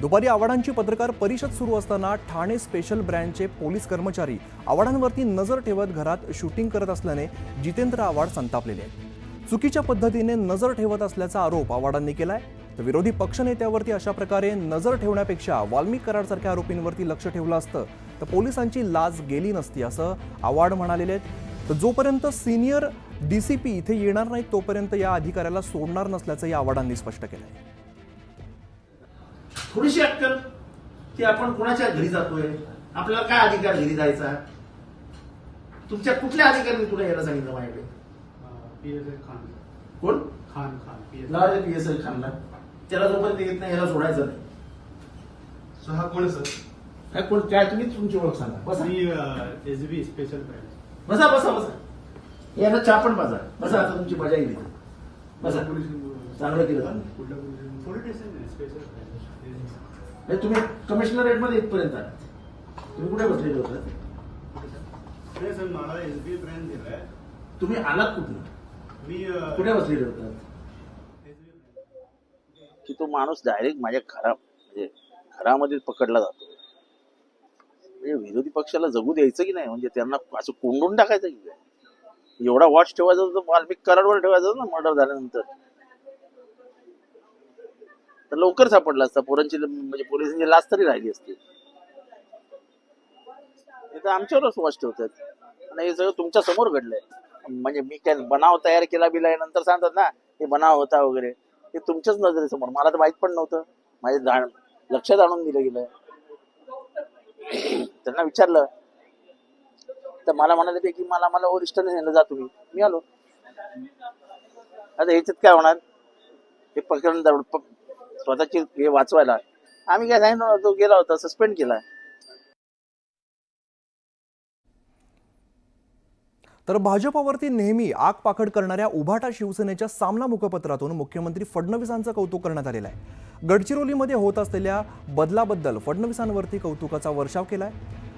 दुपारी आव्हाडांची पत्रकार परिषद सुरू असताना ठाणे स्पेशल ब्रँचचे पोलीस कर्मचारी आव्हाडांवरती नजर ठेवत घरात शूटिंग करत असल्याने जितेंद्र आव्हाड संतापलेले आहेत। चुकीच्या पद्धतीने नजर ठेवत असल्याचा आरोप आव्हाडांनी केलाय। तर विरोधी पक्षनेत्यावरती अशा प्रकारे नजर ठेवण्यापेक्षा वाल्मिक कराडसारख्या आरोपींवरती लक्ष ठेवलं असतं तर पोलिसांची लाज गेली नसती असं आव्हाड म्हणालेले आहेत। तर जोपर्यंत सीनियर डीसीपी इथे येणार नाही तोपर्यंत या अधिकाऱ्याला सोडणार नसल्याचं या आव्हाडांनी स्पष्ट केलंय। थोडीशी अक्कल की आपण कोणाच्या घरी जातोय, आपल्याला काय अधिकार घरी जायचा, तुमच्या कुठल्या अधिकाऱ्यांनी तुला यायला सांगितलं माझ्याकडे? पीएसआय खान। कोण? खान पीएसआय खानला त्याला जोपर्यंत येत नाही याला सोडायचं नाही। सो हा कोण सर? काय कोण? काय तुम्ही तुमची ओळख सांगा। बसा। मी एसबी स्पेशल ब्रँच। बसा बसा बसा। याला चहा पण पाजा। बसा, आता तुमची मजा येईल। बसा। चांगलं केलं तुम्ही। कुठल्या पोलीस स्टेशन स्पेशल ब्रँच। तुम्ही कमिशनरेट मध्ये इथपर्यंत आला, तुम्ही कुठे बसलेले होता? सर मला एसबी ब्रँच दिलाय। तुम्ही आलात कुठून? मी कुठे बसलेले होता? की तो माणूस डायरेक्ट माझ्या घरामध्ये पकडला जातो। म्हणजे विरोधी पक्षाला जगू द्यायचं की नाही, म्हणजे त्यांना असं कोंडून टाकायचं की काय? एवढा वॉच ठेवायचा होता वाल्मिक कराडवर ठेवायचा होता ना मर्डर झाल्यानंतर, तर लवकर सापडला असता। पोरांची म्हणजे पोलिसांची लाच तरी राहिली असती। हे तर आमच्यावरच वॉच ठेवतात आणि हे सगळं तुमच्या समोर घडलंय। म्हणजे मी काय बनाव तयार केला बिलाय नंतर सांगतात ना हे बनाव होता वगैरे, हे तुमच्याच नजरेसमोर। मला तर माहित पण नव्हतं, माझ्या लक्षात आणून दिलं गेलं। त्यांना विचारलं तर मला म्हणाले की मला वरिष्ठांनी नेलं, जा तुम्ही। मी आलो। आता ह्याच्यात काय होणार? हे प्रकरण स्वतःची हे वाचवायला आम्ही काय सांगितलं, तो गेला होता, सस्पेंड केला। तर भाजपवरती नेहमी आगपाखड करणाऱ्या उभाटा शिवसेनेच्या सामना मुखपत्रातून मुख्यमंत्री फडणवीसांचं कौतुक करण्यात आलेलं आहे। गडचिरोलीमध्ये होत असलेल्या बदलाबद्दल फडणवीसांवरती कौतुकाचा वर्षाव केलाय।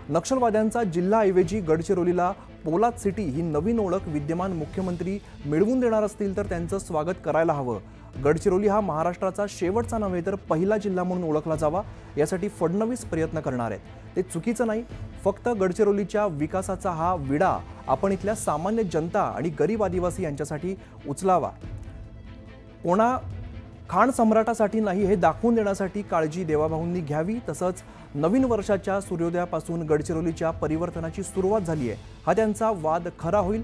नक्षलवाद्यांचा जिल्हाऐवजी गडचिरोलीला पोलाद सिटी ही नवीन ओळख विद्यमान मुख्यमंत्री मिळवून देणार असतील तर त्यांचं स्वागत करायला हवं। गडचिरोली हा महाराष्ट्राचा शेवटचा नव्हे तर पहिला जिल्हा म्हणून ओळखला जावा, यासाठी फडणवीस प्रयत्न करणार आहेत। ते चुकीचं नाही, फक्त गडचिरोलीच्या विकासाचा हा विडा आपण इथल्या सामान्य जनता आणि गरीब आदिवासी यांच्यासाठी उचलावा। कोणा खान सम्राटासाठी नाही हे दाखवून देण्यासाठी काळजी देवाभाऊंनी घ्यावी। तसंच नवीन वर्षाच्या सूर्योदयापासून गडचिरोलीच्या परिवर्तनाची सुरुवात झाली आहे, हा त्यांचा वाद खरा होईल।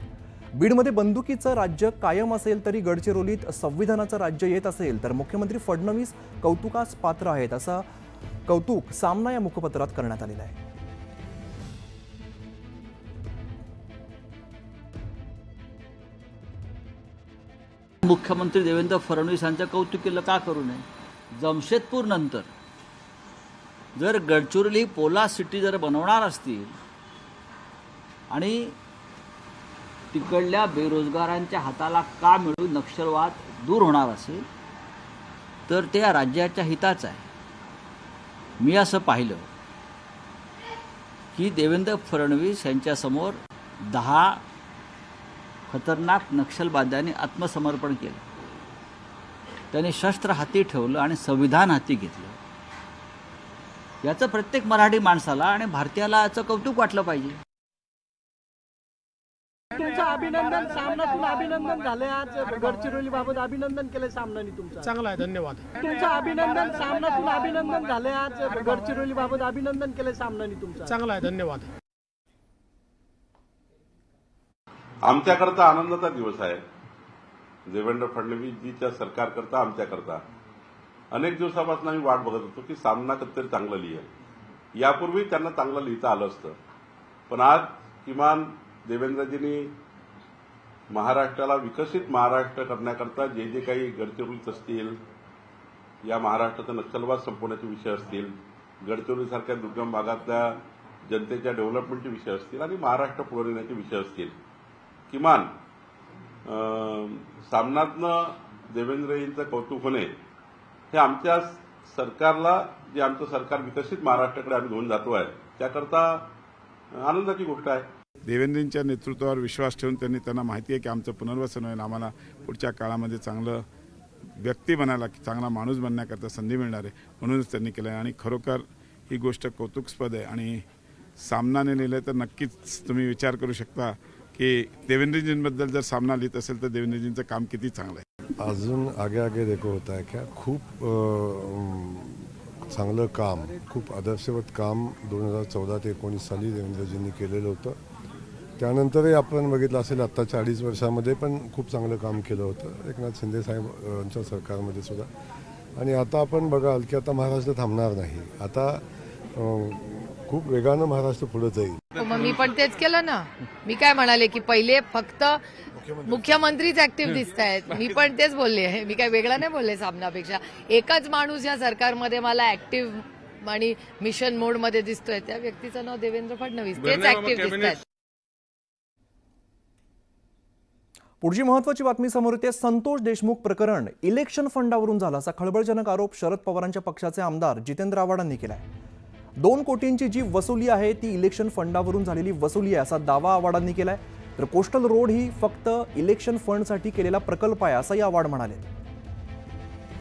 बीडमध्ये बंदुकीचं राज्य कायम असेल तरी गडचिरोलीत संविधानाचं राज्य येत असेल तर मुख्यमंत्री फडणवीस कौतुकास पात्र आहेत, असं कौतुक सामना या मुखपत्रात करण्यात आलेलं आहे। मुख्यमंत्री देवेंद्र फडणवीस यांचं कौतुक केलं का करू नये? जमशेदपूर नंतर जर गडचिरोली पोलाद सिटी जर बनवणार असतील आणि तिकडल्या बेरोजगारांच्या हाताला काम मिळून नक्षलवाद दूर होणार असेल तर ते या राज्याच्या हिताचं आहे। मी असं पाहिलं की देवेंद्र फडणवीस यांच्यासमोर 10 खतरनाक नक्षलवाद्यांनी आत्मसमर्पण केलं। त्यांनी शस्त्र हाती ठेवलं आणि संविधान हाती घेतलं। याचं प्रत्येक मराठी माणसाला आणि भारतीयाला याचं कौतुक वाटलं पाहिजे। तुमचं अभिनंदन, सामनातून अभिनंदन झाले। आज गडचिरोली बाबत अभिनंदन केले सामनाने तुमचं। चांगला आहे, धन्यवाद। तुमचं अभिनंदन, सामनातून अभिनंदन झाले। आज गडचिरोली बाबत अभिनंदन केले सामनाने तुमचं। चांगला आहे, धन्यवाद। आमच्याकरता आनंदाचा दिवस आहे। देवेंद्र फडणवीसजीच्या सरकारकरता, आमच्याकरता अनेक दिवसापासून आम्ही वाट बघत होतो की सामना कधीतरी चांगलं लिहिलं। यापूर्वी त्यांना चांगलं लिहिता आलं असतं, पण आज किमान देवेंद्रजींनी महाराष्ट्राला विकसित महाराष्ट्र करण्याकरता जे जे काही गडचिरोलीत असतील, या महाराष्ट्राचा नक्षलवाद संपवण्याचे विषय असतील, गडचिरोलीसारख्या दुर्गम भागातल्या जनतेच्या डेव्हलपमेंटचे विषय असतील आणि महाराष्ट्र पुढे नेण्याचे विषय असतील, किमान सामनातनं देवेंद्रजींचं कौतुक होणे हे आमच्या सरकारला, जे आमचं सरकार विकसित महाराष्ट्राकडे आम्ही घेऊन जातो आहे, त्याकरता आनंदाची गोष्ट आहे। देवेंद्रजींच्या नेतृत्वावर विश्वास ठेवून त्यांना माहिती आहे की आमचं पुनर्वसन होईल, आम्हाला पुढच्या काळामध्ये चांगलं व्यक्ती बनायला, चांगला माणूस बनण्याकरता संधी मिळणार आहे म्हणूनच त्यांनी केलं आहे. आणि खरोखर ही गोष्ट कौतुकास्पद आहे. आणि सामनाने लिहिलं तर नक्कीच तुम्ही विचार करू शकता की देवेंद्रजींबद्दल जर सामना लिहित असेल तर देवेंद्रजींचं काम किती चांगलं आहे. अजून आगे आगे देखो होता है क्या. खूप चांगलं काम, खूप आदर्शवत काम 2014 ते 19 साली देवेंद्रजींनी केलेलं होतं. त्यानंतरही आपण बघितलं असेल आत्ताच्या 2.5 वर्षामध्ये पण खूप चांगलं काम केलं होतं एकनाथ शिंदे साहेबांच्या सरकारमध्ये सुद्धा. आणि आता आपण बघाल की आता महाराष्ट्र थांबणार नाही. आता खूप वेगानं महाराष्ट्र पुढे जाईल. मग मी पण तेच केलं ना. मी काय म्हणाले की पहिले फक्त मुख्यमंत्रीच ऍक्टिव्ह दिसत आहेत. मी पण तेच बोलले आहे. मी काय वेगळा नाही बोलले सामनापेक्षा. एकच माणूस या सरकारमध्ये मला ऍक्टिव्ह आणि मिशन मोडमध्ये दिसतोय, त्या व्यक्तीचं नाव देवेंद्र फडणवीस. तेच ऍक्टिव्ह दिसत आहेत. पुढची महत्त्वाची बातमी समोर येते. संतोष देशमुख प्रकरण इलेक्शन फंडावरून झाला असा खळबळजनक आरोप शरद पवारांच्या पक्षाचे आमदार जितेंद्र आव्हाडांनी केलाय. 2 कोटींची जी वसुली आहे ती इलेक्शन फंडावरून झालेली वसुली आहे असा दावा आव्हाडांनी केलाय. तर कोस्टल रोड ही फक्त इलेक्शन फंडसाठी केलेला प्रकल्प आहे असंही आव्हाड म्हणाले.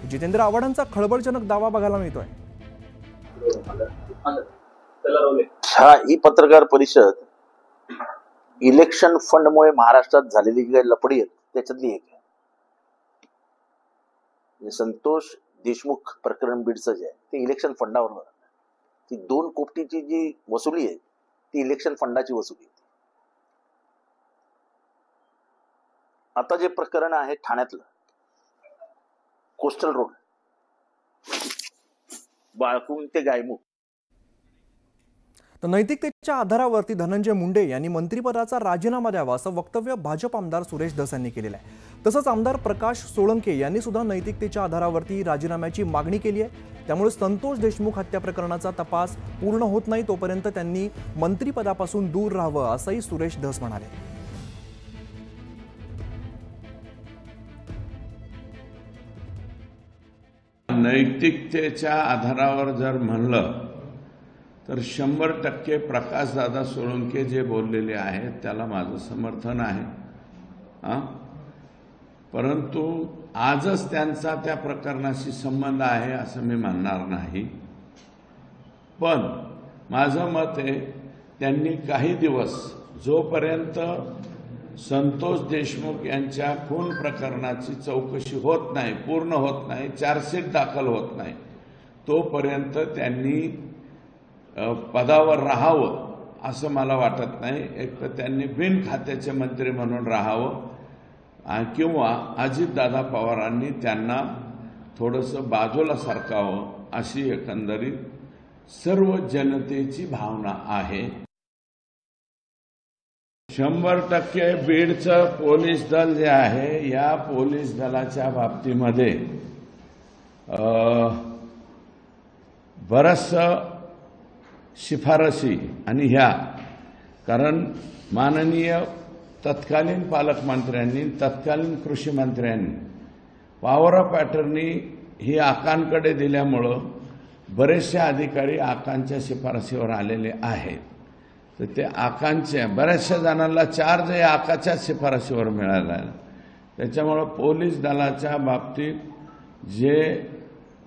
जितेंद्र आव्हाडांचा खळबळजनक दावा बघायला मिळतोय. ही पत्रकार परिषद इलेक्शन फंडमुळे महाराष्ट्रात झालेली जी काही लफडी आहेत त्याच्यातली एक आहे. संतोष देशमुख प्रकरण बीडचं जे आहे ते इलेक्शन फंडावर झालं. ती 2 कोटीची जी वसुली आहे ती इलेक्शन फंडाची वसुली आहे. आता जे प्रकरण आहे ठाण्यातलं कोस्टल रोड बाळकुंग ते गायमुख, तर नैतिकतेच्या आधारावरती धनंजय मुंडे यांनी मंत्रिपदाचा राजीनामा द्यावा असं वक्तव्य भाजप आमदार सुरेश धस यांनी केलेलं आहे. तसंच आमदार प्रकाश सोळंके यांनी सुद्धा नैतिकतेच्या आधारावरती राजीनाम्याची मागणी केली आहे. त्यामुळे संतोष देशमुख हत्या प्रकरणाचा तपास पूर्ण होत नाही तोपर्यंत त्यांनी मंत्रिपदापासून दूर राहावं असंही सुरेश धस म्हणाले. नैतिकतेच्या आधारावर जर म्हणलं तर 100% प्रकाशदादा सोळंके जे बोललेले आहेत त्याला माझं समर्थन आहे. परंतु आजच त्यांचा त्या प्रकरणाशी संबंध आहे असं मी म्हणणार नाही. पण माझं मत आहे त्यांनी काही दिवस जोपर्यंत संतोष देशमुख यांच्या खून प्रकरणाची चौकशी होत नाही, पूर्ण होत नाही, चार्जशीट दाखल होत नाही, तोपर्यंत त्यांनी पदावर राहावं असं मला वाटत नाही. एक तर त्यांनी बिन खात्याचे मंत्री म्हणून राहावं किंवा अजितदादा पवारांनी त्यांना थोडंसं बाजूला सरकावं अशी एकंदरीत सर्व जनतेची भावना आहे. 100% बीडचं पोलीस दल जे आहे या पोलीस दलाच्या बाबतीमध्ये बरंचसं शिफारसी आणि ह्या कारण माननीय तत्कालीन पालकमंत्र्यांनी तत्कालीन कृषी मंत्र्यांनी पॉवर ऑफ अटर्नी ही आकांकडे दिल्यामुळं बरेचसे अधिकारी आकांच्या शिफारसीवर आलेले आहेत. तर ते आकांच्या बऱ्याचशा जणांना चार्ज हे आकाच्या शिफारसीवर मिळाला आहे. त्याच्यामुळं पोलीस दलाच्या बाबतीत जे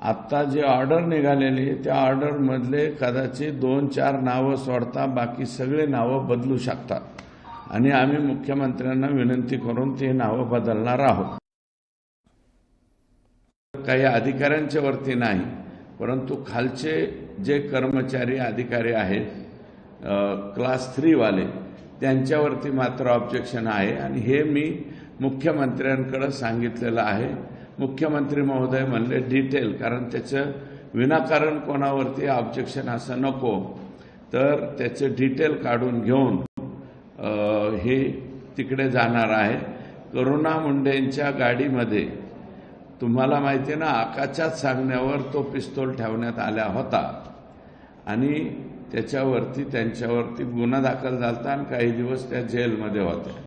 आत्ता जे ऑर्डर निघालेली त्या ऑर्डरमधले कदाचित 2-4 नावं सोडता बाकी सगळे नावं बदलू शकतात आणि आम्ही मुख्यमंत्र्यांना विनंती करून ते नावं बदलणार आहोत. काही अधिकाऱ्यांच्या वरती नाही, परंतु खालचे जे कर्मचारी अधिकारी आहेत क्लास 3 वाले त्यांच्यावरती मात्र ऑब्जेक्शन आहे आणि हे मी मुख्यमंत्र्यांकडे सांगितलेलं आहे. मुख्यमंत्री महोदय म्हणले डिटेल, कारण त्याचं विनाकारण कोणावरती ऑब्जेक्शन असं नको, तर त्याचे डिटेल काढून घेऊन हे तिकडे जाणार आहे. करुणा मुंडेंच्या गाडीमध्ये तुम्हाला माहिती आहे ना, आकाच्याच सांगण्यावर तो पिस्तूल ठेवण्यात आला होता आणि त्याच्यावरती त्यांच्यावरती गुन्हा दाखल झाला आणि काही दिवस त्या जेलमध्ये होत्या.